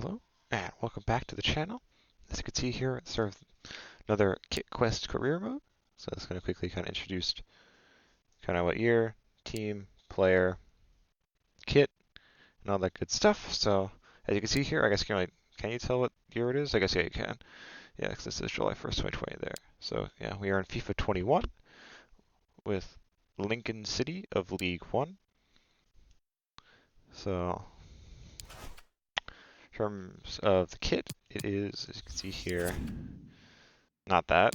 Hello, and welcome back to the channel. As you can see here, it's sort of another Kit Quest career mode. So it's going to quickly kind of introduce kind of what year, team, player, kit, and all that good stuff. So as you can see here, I guess can you tell what year it is? I guess yeah, you can. Yeah, because this is July 1st, 2020 there. So yeah, we are in FIFA 21 with Lincoln City of League One. So in terms of the kit, it is, as you can see here, not that.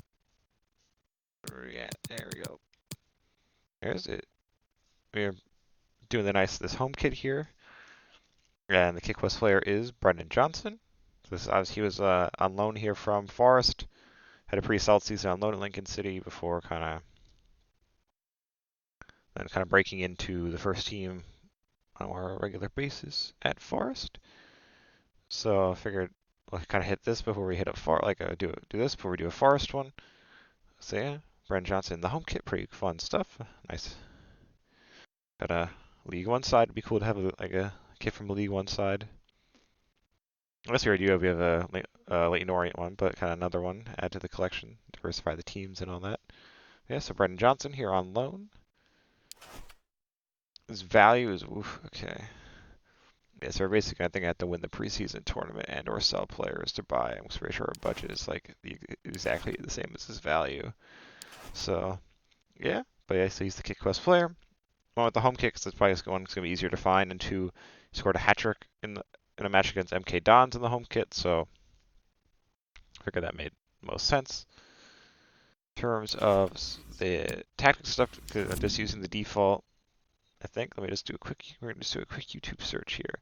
Yeah, there we go. There's it. We're doing this home kit here, and the Kit Quest player is Brennan Johnson. So he was on loan here from Forest. Had a pretty solid season on loan at Lincoln City before kind of breaking into the first team on a regular basis at Forest. So I figured we'll kind of hit this before we hit do this before we do a Forest one. So yeah, Brennan Johnson, the home kit, pretty fun stuff. Nice. Got a League One side. It'd be cool to have a kit from the League One side. Unless we have a Leighton Orient one, but kind of another one, add to the collection, diversify the teams and all that. Yeah, so Brennan Johnson here on loan. His value is, oof, okay. Yeah, so we're basically, I think I have to win the preseason tournament and or sell players to buy. I'm pretty sure our budget is like exactly the same as his value. So, yeah. But yeah, so he's the Kit Quest player. One with the home kick, because it's probably going to be easier to find, and two, he scored a hat trick in a match against MK Dons in the home kit, so I figured that made most sense. In terms of the tactics stuff, I'm just using the default, I think. We're gonna just do a quick YouTube search here.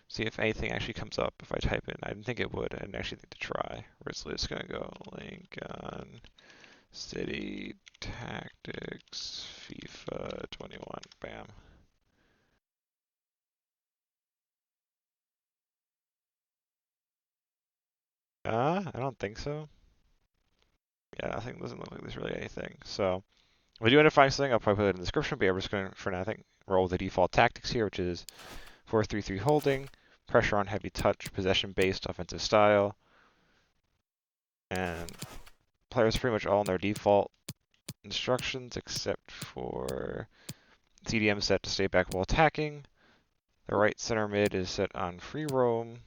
See if anything actually comes up if I type in. I didn't think it would. I didn't actually think to try. We're just gonna go Lincoln City Tactics FIFA 21. Bam. I don't think so. Yeah, I think it doesn't look like there's really anything. So if I do end up finding something, I'll probably put it in the description. But yeah, we're just going to, for now, I think, roll with the default tactics here, which is 4-3-3 holding, pressure on heavy touch, possession-based offensive style, and players pretty much all in their default instructions except for CDM set to stay back while attacking. The right center mid is set on free roam.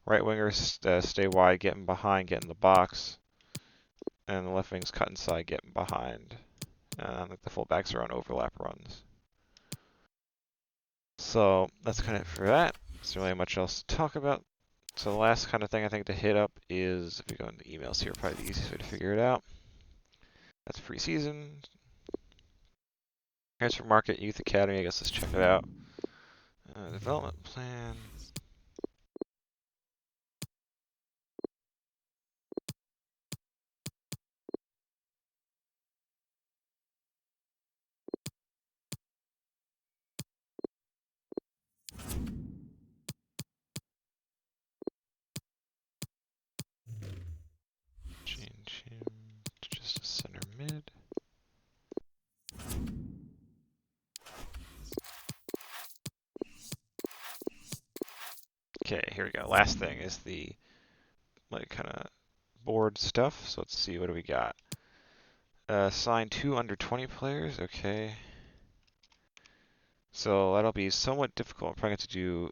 Right wingers stay wide, get in behind, get in the box. And the left wing's cut inside, get in behind. The fullbacks are on overlap runs. So that's kind of it for that. There's really much else to talk about. So the last kind of thing I think to hit up is, if we go into emails here, probably the easiest way to figure it out. That's preseason. Transfer market, youth academy, I guess let's check it out. Development plan. Change him to just a center mid. Okay, here we go. Last thing is the kind of board stuff. So let's see, what do we got? Sign 2 under 20 players. Okay. So that'll be somewhat difficult. I'm probably going to do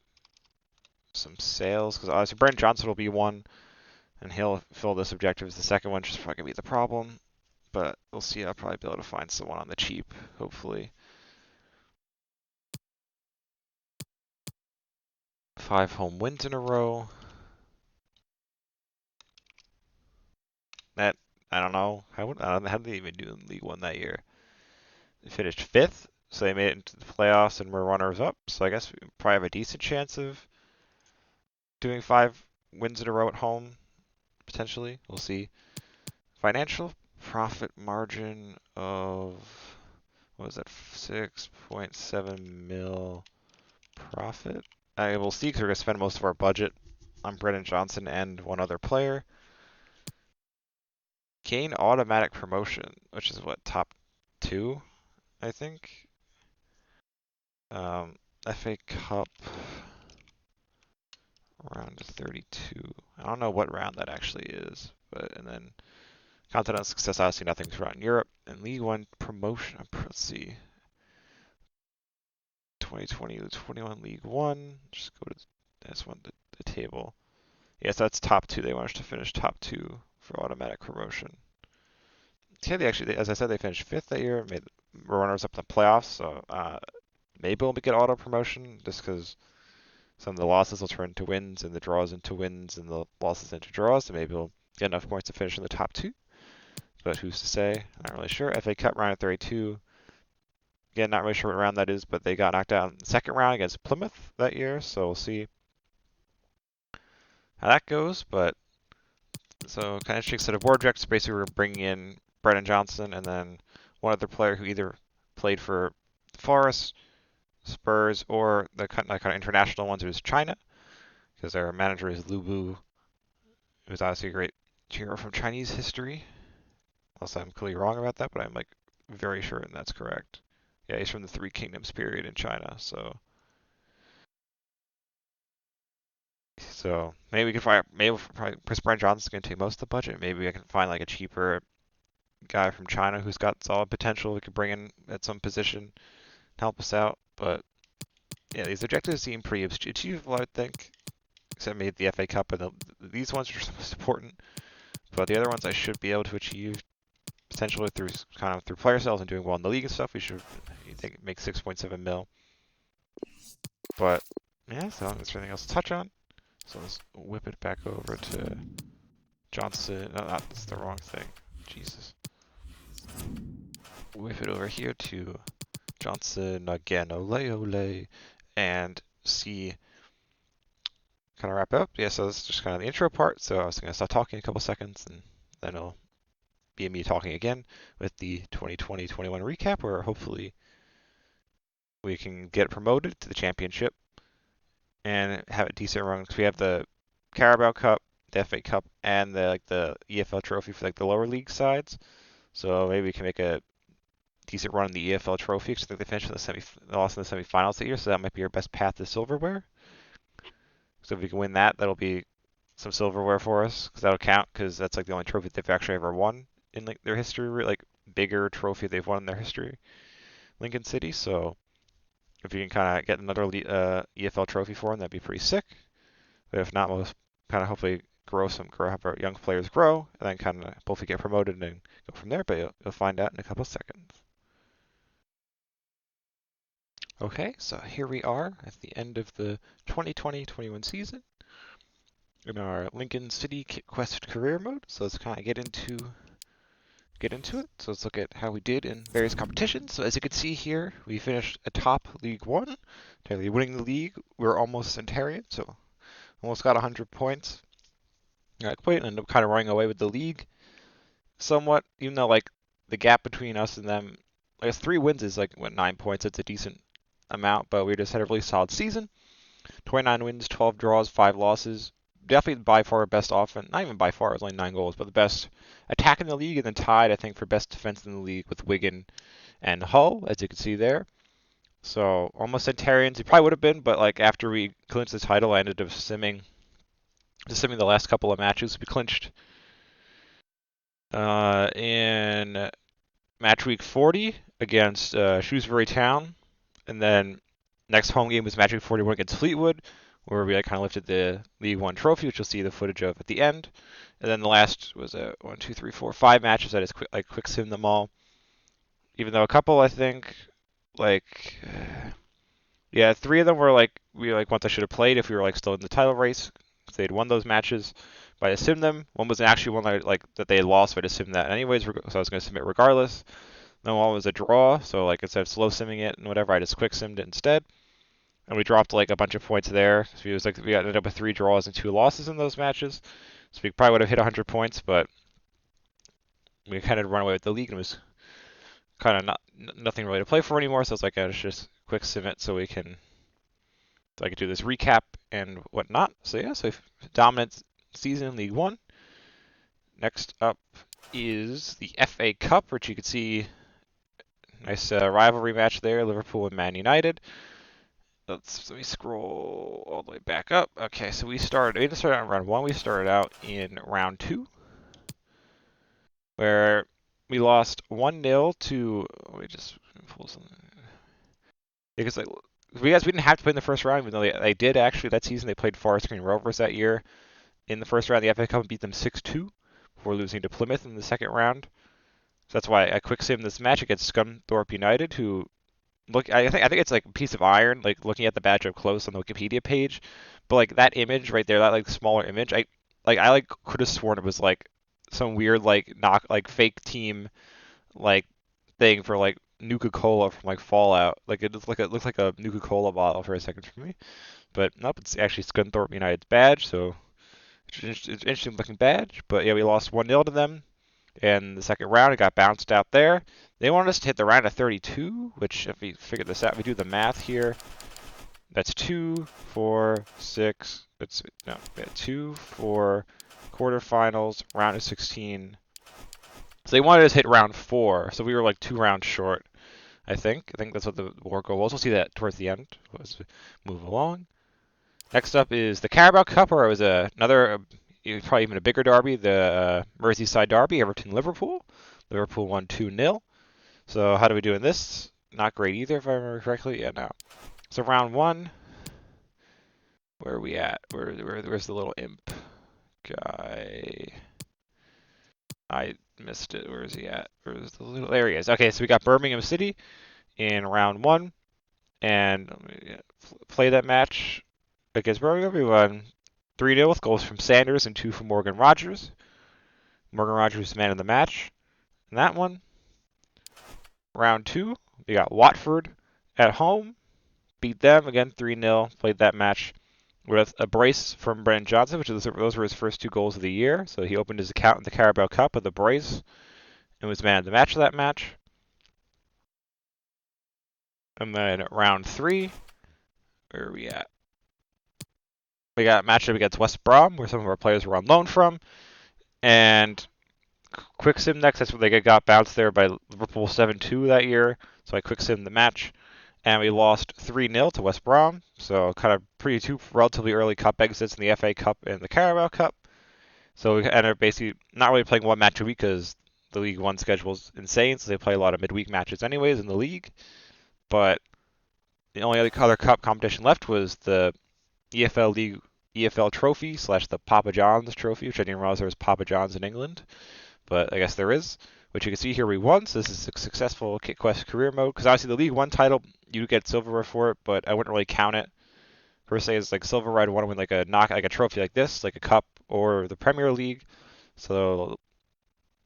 some sales because obviously Brennan Johnson will be one, and he'll fill this objective as the second one, which is probably going to be the problem. But we'll see. I'll probably be able to find someone on the cheap, hopefully. 5 home wins in a row. That, I don't know. How did they even do in League One that year? They finished 5th, so they made it into the playoffs and were runners up. So I guess we probably have a decent chance of doing 5 wins in a row at home, potentially. We'll see. Financial profit margin of, what was that, 6.7 mil profit? We'll see, because we're going to spend most of our budget on Brennan Johnson and one other player. Gain automatic promotion, which is what, top 2, I think. FA Cup Round 32. I don't know what round that actually is, but and then continental success. Obviously, nothing's throughout in Europe and League One promotion. Let's see, 2020 to 21 League One. Just go to this one, the table. Yes, that's top two. They want us to finish top two for automatic promotion. Yeah, as I said, they finished fifth that year, made runners up in the playoffs. So maybe we'll get auto promotion just because some of the losses will turn into wins and the draws into wins and the losses into draws. So maybe we'll get enough points to finish in the top two. But who's to say? Not really sure. FA Cup round of 32. Again, not really sure what round that is, but they got knocked out in the second round against Plymouth that year. So we'll see how that goes. But so kind of interesting set of board objects. Basically, we're bringing in Brennan Johnson and then one other player who either played for Forest, Spurs, or the kind of international ones, who's China, because their manager is Lu Bu, who's obviously a great hero from Chinese history. Unless I'm clearly wrong about that, but I'm like very sure that's correct. Yeah, he's from the Three Kingdoms period in China, so maybe we can find maybe probably Chris Brennan Johnson's gonna take most of the budget. Maybe I can find like a cheaper guy from China who's got solid potential we could bring in at some position to help us out. But yeah, these objectives seem pretty achievable, I think. Except maybe the FA Cup and these ones are most important. But the other ones I should be able to achieve potentially through player sales and doing well in the league and stuff. We should, I think, make 6.7 mil. But yeah, so that's everything else to touch on. So let's whip it back over to Johnson. No, that's the wrong thing. Jesus. Whip it over here to Johnson again. Ole ole. And see. Kind of wrap it up. Yeah, so that's just kind of the intro part. So I was going to stop talking in a couple seconds, and then it'll be me talking again with the 2020-21 recap, where hopefully we can get promoted to the championship and have a decent run. Because we have the Carabao Cup, the FA Cup, and the EFL Trophy for the lower league sides. So maybe we can make a decent run in the EFL Trophy. Because I think they finished in the lost in the semifinals that year, so that might be our best path to silverware. So if we can win that, that'll be some silverware for us, because that'll count. Because that's the only trophy they've actually ever won in their history, bigger trophy they've won in their history, Lincoln City. So if you can kind of get another EFL trophy for them, that'd be pretty sick. But if not, we'll kind of hopefully have our young players grow, and then kind of hopefully get promoted and go from there. But you'll find out in a couple seconds. Okay, so here we are at the end of the 2020-21 season in our Lincoln City Quest career mode. So let's kind of get into it. So let's look at how we did in various competitions. So as you can see here, we finished atop League One, technically winning the league. We're almost Centurion, so almost got 100 points. Quite ended up kind of running away with the league somewhat, even though the gap between us and them, I guess 3 wins is 9 points. It's a decent amount, but we just had a really solid season. 29 wins, 12 draws, 5 losses. Definitely by far our best offense. Not even by far, it was only 9 goals, but the best attack in the league, and then tied, I think, for best defense in the league with Wigan and Hull, as you can see there. So almost Centurions. It probably would have been, but after we clinched the title, I ended up simming the last couple of matches. We clinched in match week 40 against Shrewsbury Town, and then next home game was match week 41 against Fleetwood, where we kind of lifted the League One trophy, which you'll see the footage of at the end. And then the last was 5 matches. I just quick sim them all. Even though a couple, I think, yeah, 3 of them were ones I should have played if we were still in the title race, because they'd won those matches. But I simmed them. One was actually one that they had lost, but I just simmed that anyways, so I was going to submit regardless. Then one was a draw, so instead of slow simming it and whatever, I just quick simmed it instead. And we dropped a bunch of points there. So we ended up with 3 draws and 2 losses in those matches. So we probably would have hit 100 points, but we kind of run away with the league, and it was kind of nothing really to play for anymore. So it's I should just quick sim it so I can do this recap and whatnot. So yeah, so dominant season in League One. Next up is the FA Cup, which you can see nice rivalry match there, Liverpool and Man United. Let me scroll all the way back up. Okay, so we didn't start out in round 1. We started out in round 2, where we lost 1-0 to. Let me just pull something. Because like, we didn't have to play in the first round, even though they did actually that season. They played Forest Green Rovers that year in the first round of the FA Cup and beat them 6-2 before losing to Plymouth in the second round. So that's why I quick sim this match against Scunthorpe United, who I think it's like a piece of iron, like looking at the badge up close on the Wikipedia page. But like that image right there, that like smaller image, I could have sworn it was like some weird like fake team like thing for like Nuka-Cola from like Fallout. Like it looks like a Nuka-Cola bottle for a second for me. But nope, it's actually Scunthorpe United's badge, so it's interesting looking badge. But yeah, we lost 1-0 to them. In the second round, it got bounced out there. They wanted us to hit the round of 32, which if we figure this out, we do the math here. That's 2, 4, 6. It's no, 2, 4 quarterfinals, round of 16. So they wanted us to hit round 4, so we were like 2 rounds short. I think that's what the war goal was. We'll see that towards the end. Let's move along. Next up is the Carabao Cup, where it was another, probably even a bigger derby, the Merseyside derby, Everton-Liverpool. Liverpool won 2-0. So how do we do in this? Not great either, if I remember correctly. Yeah, no. So round 1, where are we at? Where's the little imp guy? I missed it. Where is he at? Where's the little? There he is. Okay, so we got Birmingham City in round 1, and play that match against Birmingham. We won 3-0 with goals from Sanders and 2 from Morgan Rogers. Morgan Rogers man of the match in that one. Round 2, we got Watford at home. Beat them again 3-0. Played that match with a brace from Brennan Johnson, those were his first 2 goals of the year. So he opened his account in the Carabao Cup with a brace and was man of the match of that match. And then round 3, where are we at? We got a matchup against West Brom, where some of our players were on loan from. And quick sim next. That's where they got bounced there by Liverpool 7-2 that year. So I quick sim the match, and we lost 3-0 to West Brom. So kind of two relatively early cup exits in the FA Cup and the Carabao Cup. So we ended up basically not really playing one match a week because the League One schedule is insane. So they play a lot of midweek matches anyways in the league. But the only other cup competition left was the EFL League EFL Trophy / the Papa John's Trophy, which I didn't realize there was Papa John's in England, but I guess there is, which you can see here we won. So this is a successful Kit Quest career mode, because obviously the League One title, you get silverware for it, but I wouldn't really count it per se as like silverware. I'd want to win like a trophy like this, like a cup or the Premier League. So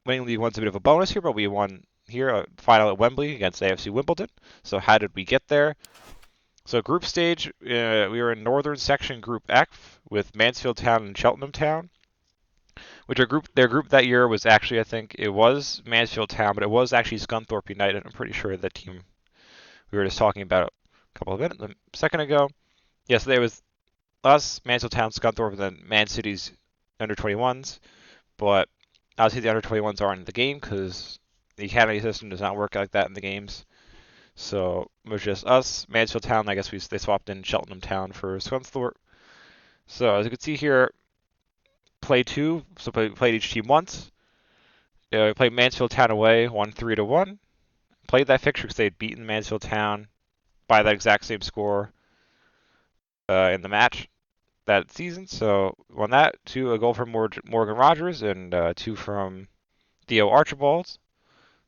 winning League One's a bit of a bonus here, but we won here a final at Wembley against AFC Wimbledon. So how did we get there? So group stage, we were in Northern Section Group F with Mansfield Town and Cheltenham Town, which their group that year was actually, I think it was Mansfield Town, but it was actually Scunthorpe United. I'm pretty sure that team we were just talking about a second ago. Yes, there was us, Mansfield Town, Scunthorpe, and then Man City's under 21s. But obviously the under 21s aren't in the game because the academy system does not work like that in the games. So it was just us, Mansfield Town. I guess they swapped in Cheltenham Town for Scunthorpe. So as you can see here, play 2. So played each team once. We played Mansfield Town away, won 3-1. Played that fixture because they had beaten Mansfield Town by that exact same score in the match that season. So won that. A goal from Morgan Rogers and 2 from Theo Archibald.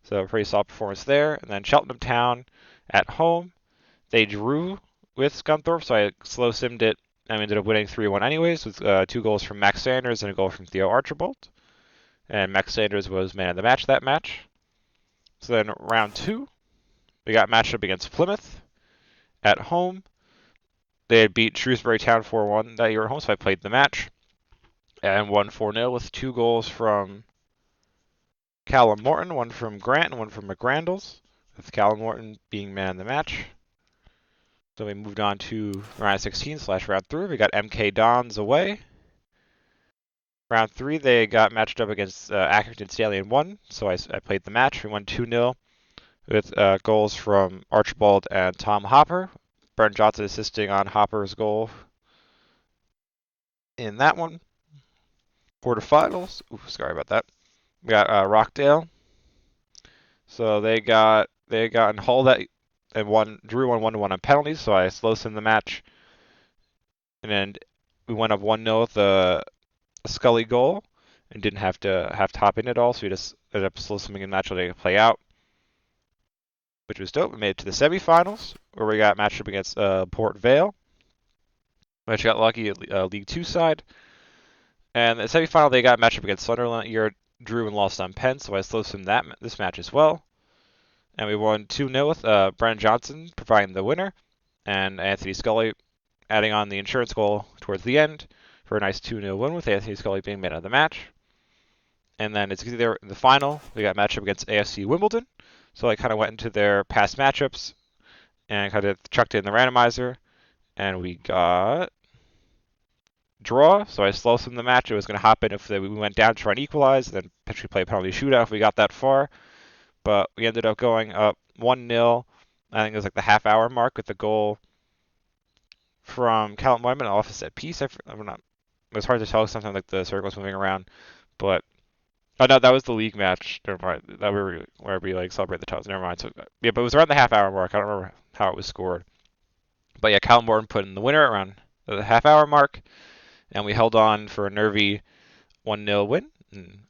So pretty solid performance there. And then Cheltenham Town at home. They drew with Scunthorpe, so I slow simmed it and ended up winning 3-1 anyways, with 2 goals from Max Sanders and a goal from Theo Archibald. And Max Sanders was man of the match that match. So then round 2, we got matched up against Plymouth at home. They had beat Shrewsbury Town 4-1 that year at home, so I played the match and won 4-0 with 2 goals from Callum Morton, 1 from Grant and 1 from McGrandles, with Callum Morton being man of the match. So we moved on to round 16 / round 3. We got MK Dons away. Round 3, they got matched up against Accrington Stanley and won, so I played the match. We won 2-0 with goals from Archibald and Tom Hopper. Brennan Johnson assisting on Hopper's goal in that one. Quarterfinals. Ooh, sorry about that. We got Rockdale. So they got in Hull that and drew 1-1 on penalties. So I slow sim the match, and then we went up 1-0 with a Scully goal, and didn't have to hop in at all. So we just ended up slow simming the match so they could play out, which was dope. We made it to the semifinals where we got matched up against Port Vale, which got lucky at League Two side. And the semifinal they got matched up against Sunderland that year, drew and lost on pen. So I slow simmed this match as well. And we won 2-0 with Brennan Johnson providing the winner, and Anthony Scully adding on the insurance goal towards the end for a nice 2-0 win with Anthony Scully being man of the match. And then it's either in the final, we got matchup against AFC Wimbledon. So I kind of went into their past matchups and kind of chucked it in the randomizer, and we got draw. So I slow simmed the match. It was going to hop in if we went down to try and equalize, then potentially play a penalty shootout if we got that far. But we ended up going up 1-0. I think it was like the half-hour mark with the goal from Callum Wyman off a set piece. It was hard to tell sometimes, like the circle's moving around. But oh no, that was the league match. Never mind. That where we like celebrate the titles. Never mind. So yeah, but it was around the half-hour mark. I don't remember how it was scored. But yeah, Callum Morton put in the winner around the half-hour mark, and we held on for a nervy 1-0 win. And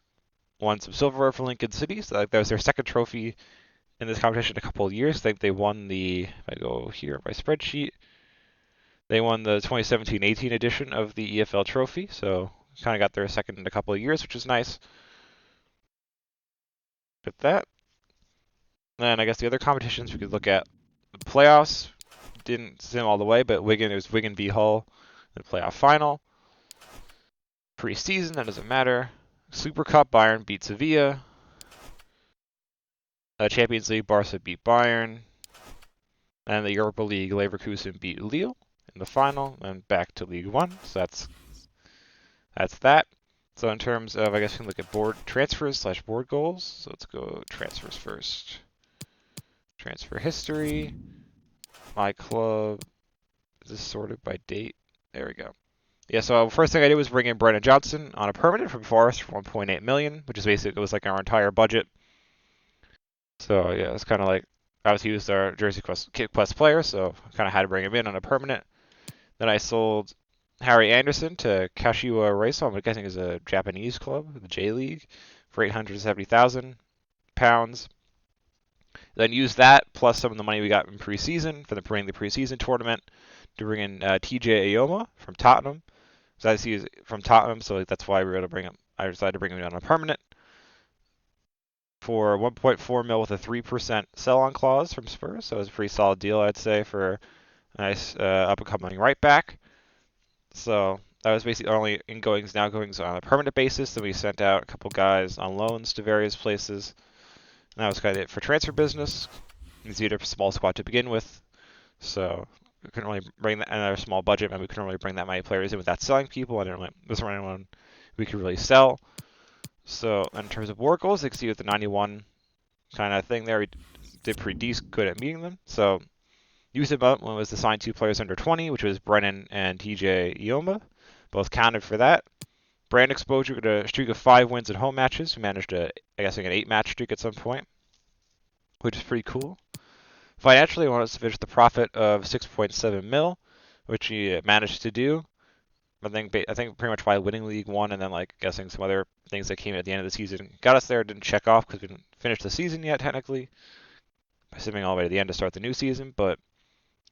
won some silverware for Lincoln City. So that was their second trophy in this competition in a couple of years. I think they won if I go here on my spreadsheet, they won the 2017-18 edition of the EFL trophy. So kind of got their second in a couple of years, which is nice. With that. Then I guess the other competitions we could look at. The playoffs didn't sim all the way, but it was Wigan v Hull in the playoff final. Pre-season, that doesn't matter. Super Cup, Bayern beat Sevilla. Champions League, Barca beat Bayern. And the Europa League, Leverkusen beat Lille in the final, and back to League One. So that's that. So in terms of, I guess we can look at board transfers / board goals. So let's go transfers first. Transfer history. My club. Is this sorted by date? There we go. Yeah, so first thing I did was bring in Brennan Johnson on a permanent from Forest for 1.8 million, which is basically, it was like our entire budget. So yeah, it's kind of like, obviously he was our Jersey Quest player, so kind of had to bring him in on a permanent. Then I sold Harry Anderson to Kashiwa Reysol, I'm guessing is a Japanese club, the J League, for £870,000. Then used that plus some of the money we got in preseason for the preseason tournament to bring in TJ Ayoma from Tottenham. So I see he's from Tottenham, so that's why we were able to bring him. I decided to bring him in on a permanent for 1.4 mil with a 3% sell-on clause from Spurs. So it was a pretty solid deal, I'd say, for a nice up-and-coming right back. So that was basically our only ingoings and outgoings on a permanent basis. Then we sent out a couple guys on loans to various places. And that was kind of it for transfer business. It's either a small squad to begin with, so we couldn't really bring that, and our small budget, and we couldn't really bring that many players in without selling people. And there wasn't anyone we could really sell. So in terms of war goals, you can see with the 91 kind of thing there, we did pretty decent, good at meeting them. So used it up when it was assigned 2 players under 20, which was Brennan and TJ Ioma. Both counted for that. Brand exposure to a streak of 5 wins at home matches. We managed I guess, like an 8-match streak at some point, which is pretty cool. Financially, we wanted to finish the profit of 6.7 mil, which we managed to do. I think pretty much by winning League One and then like guessing some other things that came at the end of the season got us there. Didn't check off because we didn't finish the season yet technically. By simming all the way to the end to start the new season, but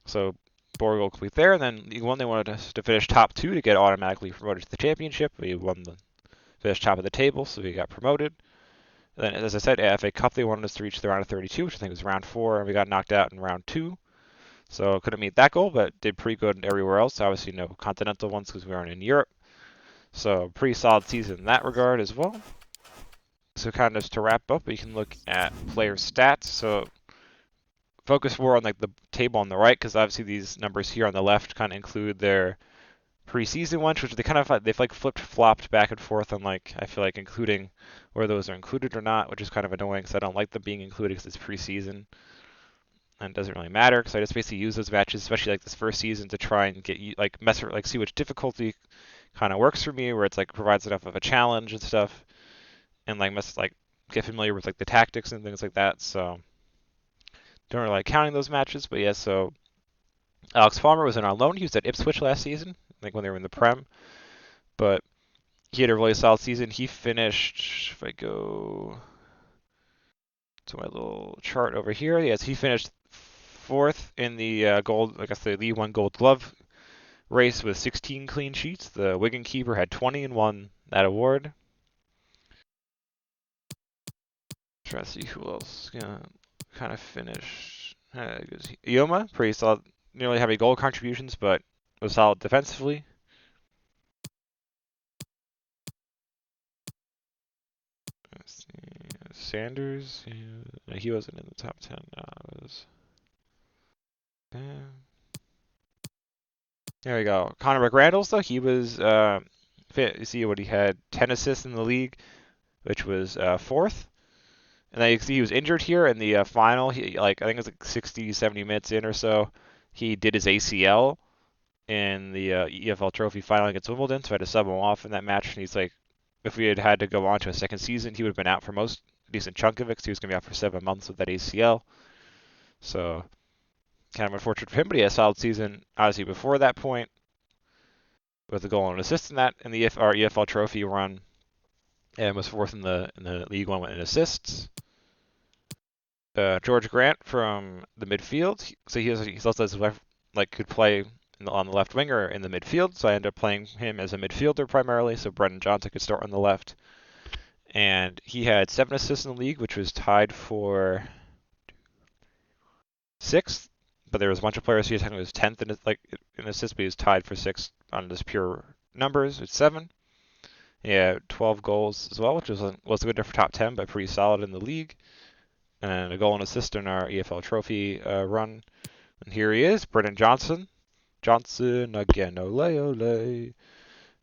so board goal complete there. And then League One, they wanted us to finish top 2 to get automatically promoted to the championship. We finished top of the table, so we got promoted. And then, as I said, FA Cup, they wanted us to reach the round of 32, which I think was round 4, and we got knocked out in round 2. So couldn't meet that goal, but did pretty good everywhere else. Obviously, no continental ones because we weren't in Europe. So pretty solid season in that regard as well. So kind of just to wrap up, we can look at player stats. So focus more on like the table on the right, because obviously these numbers here on the left kind of include their preseason ones, which they've like flipped-flopped back and forth on like, I feel like including where those are included or not, which is kind of annoying because I don't like them being included because it's preseason. and it doesn't really matter because I just basically use those matches, especially like this first season, to try and get you like mess like see which difficulty kind of works for me, where it's like provides enough of a challenge and stuff, and like mess like get familiar with like the tactics and things like that. So don't really like counting those matches, but yeah. So Alex Palmer was in on loan. He was at Ipswich last season, I think when they were in the Prem, but he had a really solid season. He finished, if I go to my little chart over here, yes, he finished fourth in the gold, I guess the League One Gold Glove race with 16 clean sheets. The Wigan keeper had 20 and won that award. Try to see who else gonna kind of finish. Ioma, pretty solid. Nearly have any goal contributions, but was solid defensively. Let's see. Sanders, yeah, he wasn't in the top 10. No, it was. There we go. Connor McRandles, though, he was. You see what he had 10 assists in the league, which was fourth. And then you can see he was injured here in the final. He like I think it was like 60, 70 minutes in or so. He did his ACL in the EFL Trophy final against Wimbledon, so I had to sub him off in that match. And he's like, if we had had to go on to a second season, he would have been out for most decent chunk of it because he was going to be out for 7 months with that ACL. So kind of unfortunate for him, but he had a solid season obviously before that point with a goal and an assist in that in the our EFL Trophy run, and was fourth in the League One in assists. George Grant from the midfield, so he's also could play on the left winger in the midfield, so I ended up playing him as a midfielder primarily, so Brennan Johnson could start on the left. And he had 7 assists in the league, which was tied for 6th, but there was a bunch of players. He technically was 10th in assists, but he was tied for 6th on just pure numbers. It's 7. Yeah, 12 goals as well, which was good for top 10, but pretty solid in the league. And a goal and assist in our EFL Trophy run. And here he is, Brennan Johnson. Johnson again, ole ole.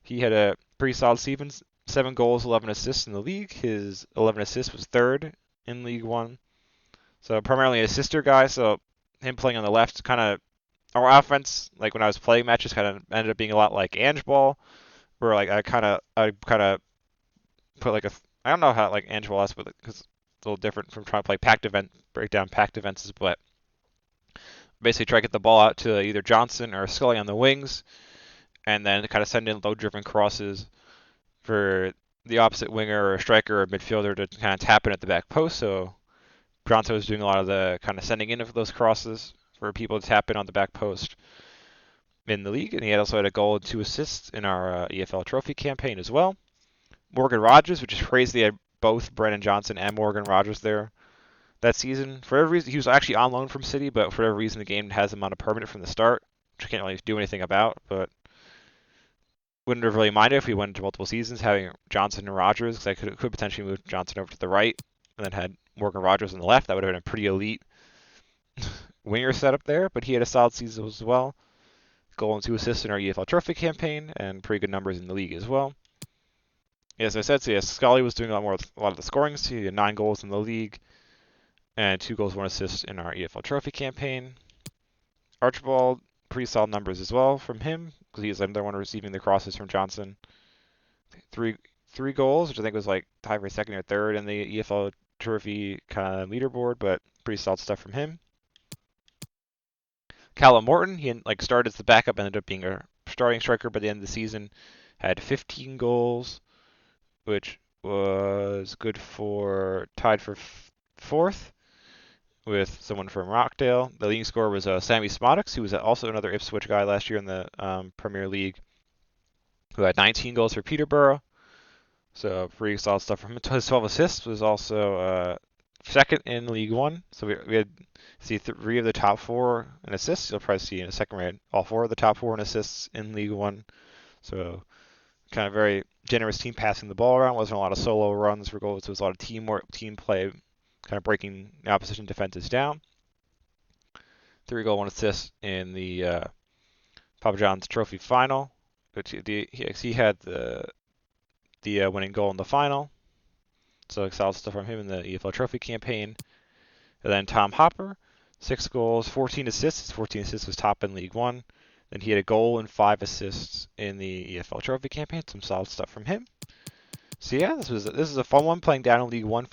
He had a pretty solid season, 7 goals, 11 assists in the league. His 11 assists was 3rd in League One. So primarily an assister guy, so him playing on the left kind of, our offense, like when I was playing matches, kind of ended up being a lot like Ange Ball, where like I kind of put like I don't know how like Ange Ball is, but because it's a little different from trying to play break down packed defenses, but basically try to get the ball out to either Johnson or Scully on the wings, and then kind of send in low-driven crosses for the opposite winger or striker or midfielder to kind of tap in at the back post. So Johnson was doing a lot of the kind of sending in of those crosses for people to tap in on the back post in the league, and he also had a goal and 2 assists in our EFL Trophy campaign as well. Morgan Rogers, which is crazy, they had both Brennan Johnson and Morgan Rogers there that season. For whatever reason, he was actually on loan from City, but for whatever reason, the game has him on a permanent from the start, which I can't really do anything about, but wouldn't have really minded if we went into multiple seasons having Johnson and Rogers, because I could potentially move Johnson over to the right and then had Morgan Rogers on the left. That would have been a pretty elite winger setup there, but he had a solid season as well. Goal and 2 assists in our EFL Trophy campaign, and pretty good numbers in the league as well. As I said, so yes, Scully was doing a lot of the scoring. So he had 9 goals in the league, and 2 goals, 1 assist in our EFL Trophy campaign. Archibald, pretty solid numbers as well from him, because he was another one receiving the crosses from Johnson. Three goals, which I think was like tied for 2nd or 3rd in the EFL Trophy kind of leaderboard, but pretty solid stuff from him. Callum Morton, he like started as the backup, ended up being a starting striker by the end of the season. Had 15 goals, which was good for tied for 4th with someone from Rockdale. The leading scorer was Sammy Smodix, who was also another Ipswich guy last year in the Premier League, who had 19 goals for Peterborough. So pretty solid stuff from him. His 12 assists was also 2nd in League One. So we had see 3 of the top 4 in assists. You'll probably see in a second round all 4 of the top 4 in assists in League One. So kind of very generous team passing the ball around. Wasn't a lot of solo runs for goals. It was a lot of teamwork, team play, kind of breaking the opposition defenses down. 3 goal, 1 assist in the Papa John's Trophy final, which he had the winning goal in the final. So solid stuff from him in the EFL Trophy campaign. And then Tom Hopper, 6 goals, 14 assists. His 14 assists was top in League One. Then he had a goal and 5 assists in the EFL Trophy campaign. Some solid stuff from him. So yeah, this is a fun one, playing down in League One.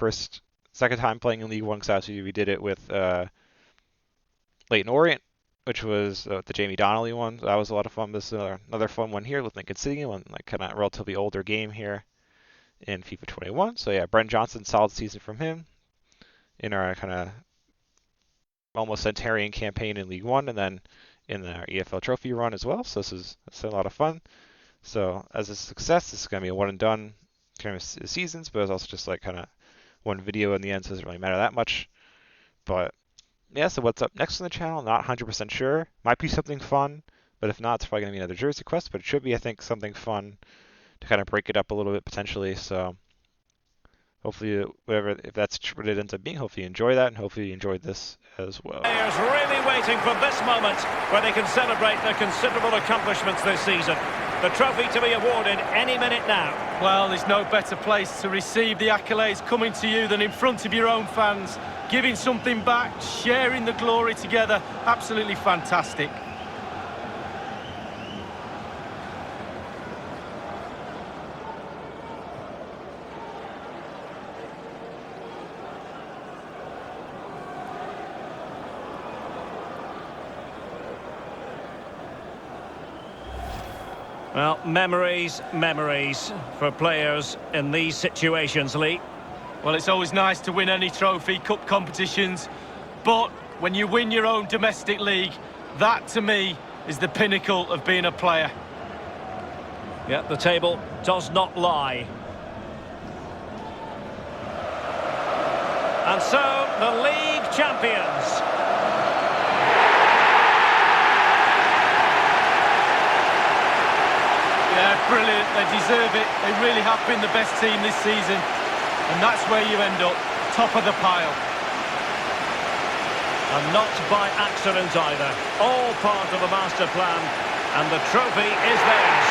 Second time playing in League One, because obviously we did it with Leyton Orient, which was the Jamie Donnelly one. That was a lot of fun. This is another fun one here with Lincoln City, one like kind of relatively older game here in FIFA 21. So yeah, Brennan Johnson, solid season from him in our kind of almost centenarian campaign in League One, and then in our EFL Trophy run as well. So this is a lot of fun. So as a success, this is going to be a one and done kind of seasons, but it's also just like kind of one video in the end, so it doesn't really matter that much. But yeah, so what's up next on the channel? Not 100% sure. Might be something fun, but if not, it's probably going to be another jersey quest. But it should be, I think, something fun to kind of break it up a little bit potentially. So hopefully, if that's what it ends up being, hopefully you enjoy that, and hopefully you enjoyed this as well. Players really waiting for this moment where they can celebrate their considerable accomplishments this season. The trophy to be awarded any minute now. Well, there's no better place to receive the accolades coming to you than in front of your own fans, giving something back, sharing the glory together. Absolutely fantastic. Well, memories for players in these situations, Lee. Well, it's always nice to win any trophy, cup competitions, but when you win your own domestic league, that to me is the pinnacle of being a player. Yeah, the table does not lie. And so, the league champions. Yeah, brilliant. They deserve it. They really have been the best team this season. And that's where you end up, top of the pile. And not by accident either. All part of the master plan. And the trophy is theirs.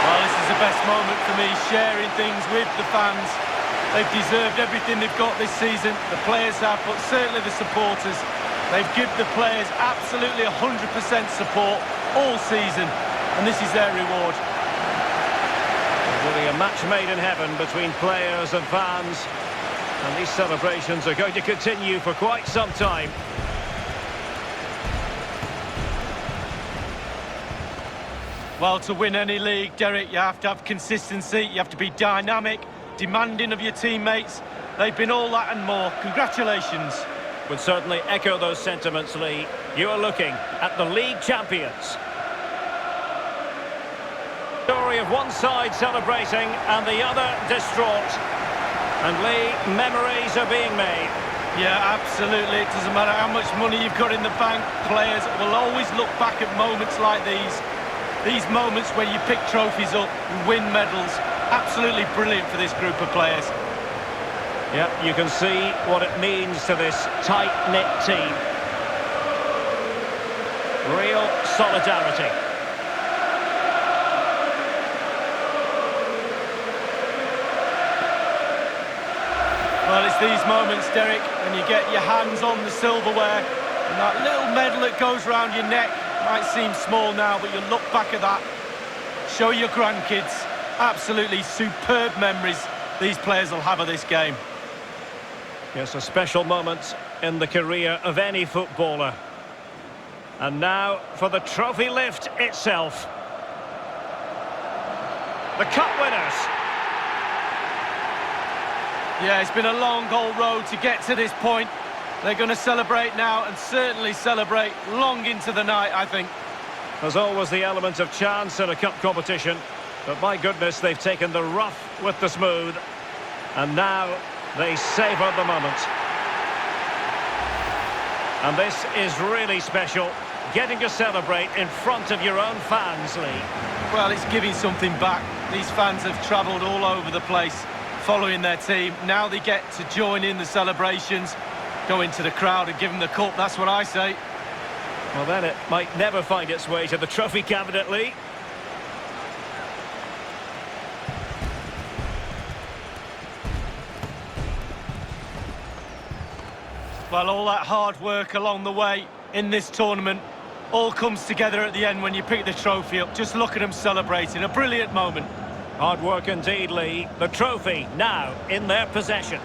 Well, this is the best moment for me, sharing things with the fans. They've deserved everything they've got this season. The players have, but certainly the supporters. They've given the players absolutely 100% support all season, and this is their reward. Really a match made in heaven between players and fans, and these celebrations are going to continue for quite some time. Well, to win any league, Derek, you have to have consistency, you have to be dynamic, demanding of your teammates. They've been all that and more. Congratulations. Would certainly echo those sentiments, Lee. You are looking at the league champions. Story of one side celebrating and the other distraught. And Lee, memories are being made. Yeah, absolutely. It doesn't matter how much money you've got in the bank. Players will always look back at moments like these. These moments where you pick trophies up and win medals. Absolutely brilliant for this group of players. Yep, you can see what it means to this tight-knit team. Real solidarity. Well, it's these moments, Derek, when you get your hands on the silverware and that little medal that goes around your neck. Might seem small now, but you look back at that, show your grandkids. Absolutely superb memories these players will have of this game. Yes, a special moment in the career of any footballer. And now for the trophy lift itself. The cup winners. Yeah, it's been a long, old road to get to this point. They're going to celebrate now, and certainly celebrate long into the night, I think. There's always the element of chance in a cup competition, but my goodness, they've taken the rough with the smooth. And now they savour the moment. And this is really special, getting to celebrate in front of your own fans, Lee. Well, it's giving something back. These fans have travelled all over the place, following their team. Now they get to join in the celebrations, go into the crowd and give them the cup, that's what I say. Well, then it might never find its way to the trophy cabinet, Lee. Well, all that hard work along the way in this tournament all comes together at the end when you pick the trophy up. Just look at them celebrating. A brilliant moment. Hard work indeed, Lee. The trophy now in their possession.